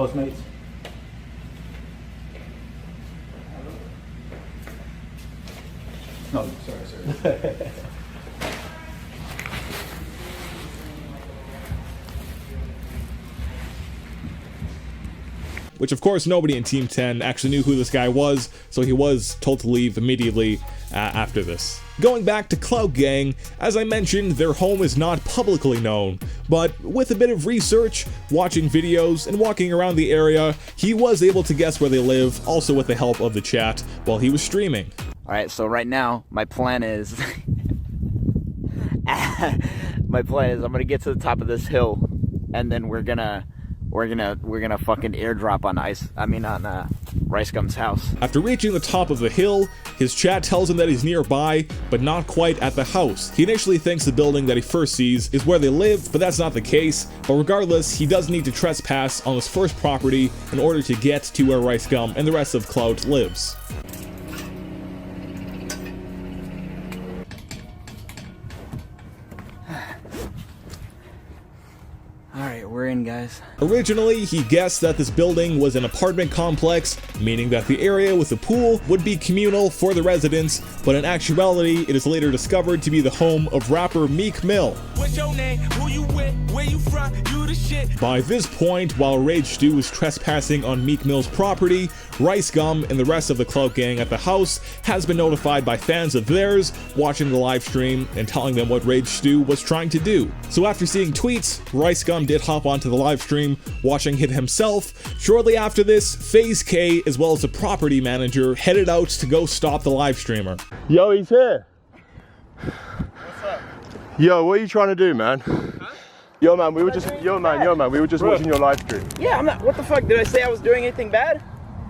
Postmates. No, sorry. Which of course nobody in Team 10 actually knew who this guy was, so he was told to leave immediately after this. Going back to Clout Gang, as I mentioned, their home is not publicly known, but with a bit of research, watching videos, and walking around the area, he was able to guess where they live, also with the help of the chat, while he was streaming. Alright, so right now, my plan is... I'm gonna get to the top of this hill, and then we're gonna fucking airdrop on RiceGum's house. After reaching the top of the hill, his chat tells him that he's nearby, but not quite at the house. He initially thinks the building that he first sees is where they live, but that's not the case. But regardless, he does need to trespass on this first property in order to get to where RiceGum and the rest of Clout lives. Alright, we're in, guys. Originally, he guessed that this building was an apartment complex, meaning that the area with the pool would be communal for the residents, but in actuality, it is later discovered to be the home of rapper Meek Mill. What's your name? Who you with? Where you from? You the shit. By this point, while Rage Stu was trespassing on Meek Mill's property, RiceGum and the rest of the Clout Gang at the house has been notified by fans of theirs watching the live stream and telling them what Rage Stu was trying to do. So after seeing tweets, RiceGum did hop onto the live stream, watching it himself. Shortly after this, Faze K, as well as the property manager, headed out to go stop the live streamer. Yo, he's here. What's up? Yo, what are you trying to do, man? Huh? Yo, man, we were just watching your live stream. Yeah, I'm not. What the fuck? Did I say I was doing anything bad?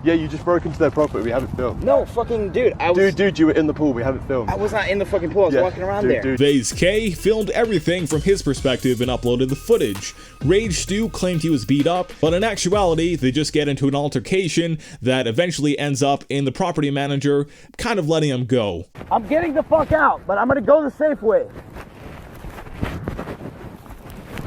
Yeah, you just broke into their property. We haven't filmed. No, fucking dude. Dude, you were in the pool. We haven't filmed. I was not in the fucking pool. I was walking around there. Faze K filmed everything from his perspective and uploaded the footage. Rage Stu claimed he was beat up, but in actuality, they just get into an altercation that eventually ends up in the property manager kind of letting him go. I'm getting the fuck out, but I'm gonna go the safe way.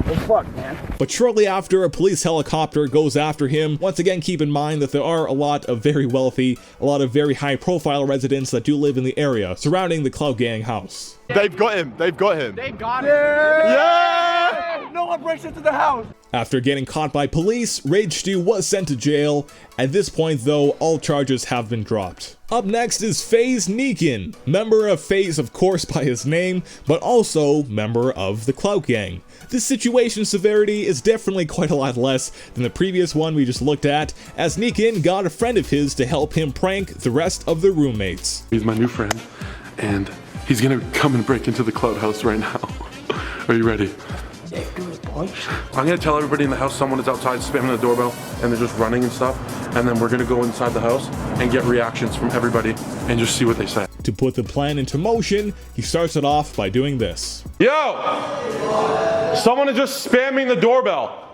Oh fuck, man. But shortly after, a police helicopter goes after him. Once again, keep in mind that there are a lot of very wealthy, a lot of very high-profile residents that do live in the area surrounding the Clout Gang house. They've got him. They've got him. They got it. Yeah! No one breaks into the house. After getting caught by police, Rage Stu was sent to jail. At this point, though, all charges have been dropped. Up next is Faze Nikan, member of Faze, of course, by his name, but also member of the Clout Gang. This situation's severity is definitely quite a lot less than the previous one we just looked at, as Nikan got a friend of his to help him prank the rest of the roommates. He's my new friend, and he's gonna come and break into the Clout House right now. Are you ready? I'm gonna tell everybody in the house someone is outside spamming the doorbell and they're just running and stuff, and then we're gonna go inside the house and get reactions from everybody and just see what they say. To put the plan into motion, he starts it off by doing this. Yo! Someone is just spamming the doorbell.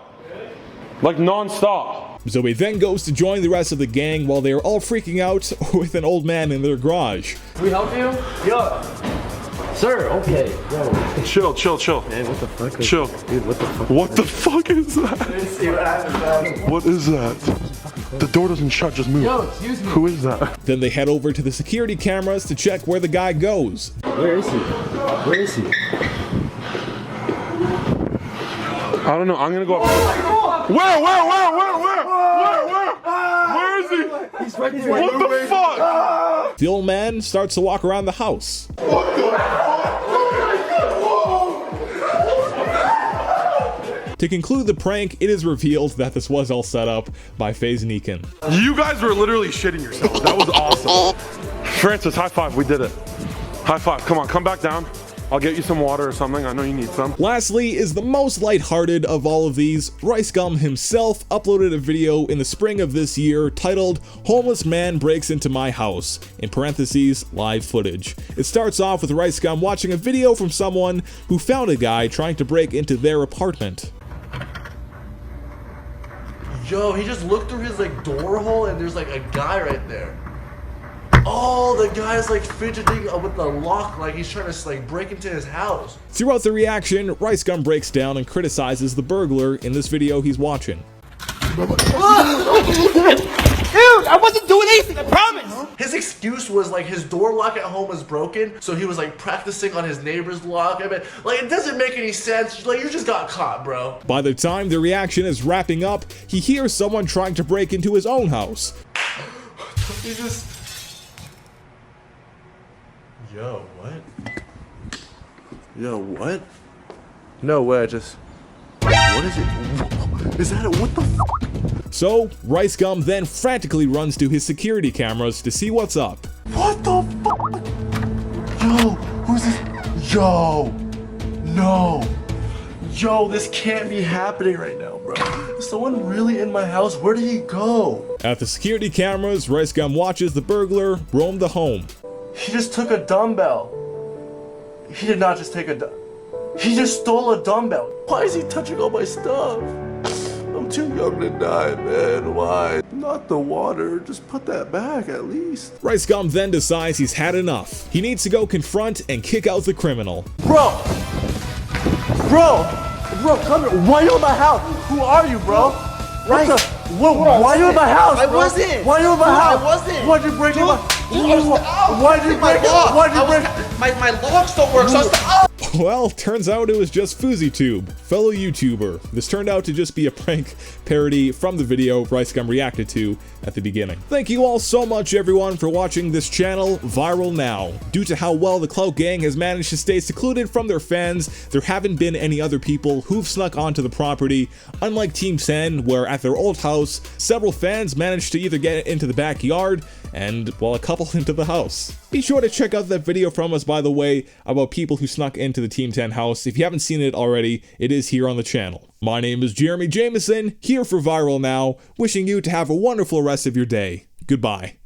Like non-stop. So he then goes to join the rest of the gang while they are all freaking out with an old man in their garage. Can we help you? Yo. Sir, okay. Yo. Chill. Man, what the fuck? Chill. Dude, what the fuck? What the fuck is that? What is that? The door doesn't shut, just move. Yo, excuse me. Who is that? Then they head over to the security cameras to check where the guy goes. Where is he? Where is he? I don't know. I'm gonna go up. Where? Where is he? He's right there. What the fuck? The old man starts to walk around the house. What the fuck? To conclude the prank, it is revealed that this was all set up by Faze Nikan. You guys were literally shitting yourselves. That was awesome. Francis, high five. We did it. High five. Come on, come back down. I'll get you some water or something. I know you need some. Lastly is the most lighthearted of all of these. RiceGum himself uploaded a video in the spring of this year titled "Homeless Man Breaks Into My House," in parentheses, live footage. It starts off with RiceGum watching a video from someone who found a guy trying to break into their apartment. Yo, he just looked through his like door hole and there's like a guy right there. Oh, the guy's like fidgeting with the lock, like he's trying to like break into his house. Throughout the reaction, RiceGum breaks down and criticizes the burglar in this video he's watching. Dude, I wasn't doing anything, I promise! His excuse was like his door lock at home was broken, so he was like practicing on his neighbor's lock. I mean, like, it doesn't make any sense. Like, you just got caught, bro. By the time the reaction is wrapping up, he hears someone trying to break into his own house. He just... Yo, what? Yo, what? No way, what is it? Is that what the f? So, RiceGum then frantically runs to his security cameras to see what's up. What the f? Yo, who's this? Yo, no. Yo, this can't be happening right now, bro. Is someone really in my house? Where did he go? At the security cameras, RiceGum watches the burglar roam the home. He just took a dumbbell. He did not just take a he just stole a dumbbell. Why is he touching all my stuff? I'm too young to die, man. Why? Not the water. Just put that back at least. RiceGum then decides he's had enough. He needs to go confront and kick out the criminal. Bro, come here. Why are you in my house? Who are you, bro? Right. Why are you in my house, bro? I wasn't. Why are you in my house? I wasn't. Why'd you break in my... Why'd you break lock. Why'd you break... My locks don't work, so I was Well, turns out it was just FouseyTube, fellow YouTuber. This turned out to just be a prank parody from the video RiceGum reacted to at the beginning. Thank you all so much, everyone, for watching this channel viral now. Due to how well the Clout Gang has managed to stay secluded from their fans, there haven't been any other people who've snuck onto the property, unlike Team 10, where at their old house, several fans managed to either get into the backyard and, well, a couple into the house. Be sure to check out that video from us, by the way, about people who snuck into the Team 10 house. If you haven't seen it already, it is here on the channel. My name is Jeremy Jameson, here for Viral Now, wishing you to have a wonderful rest of your day. Goodbye.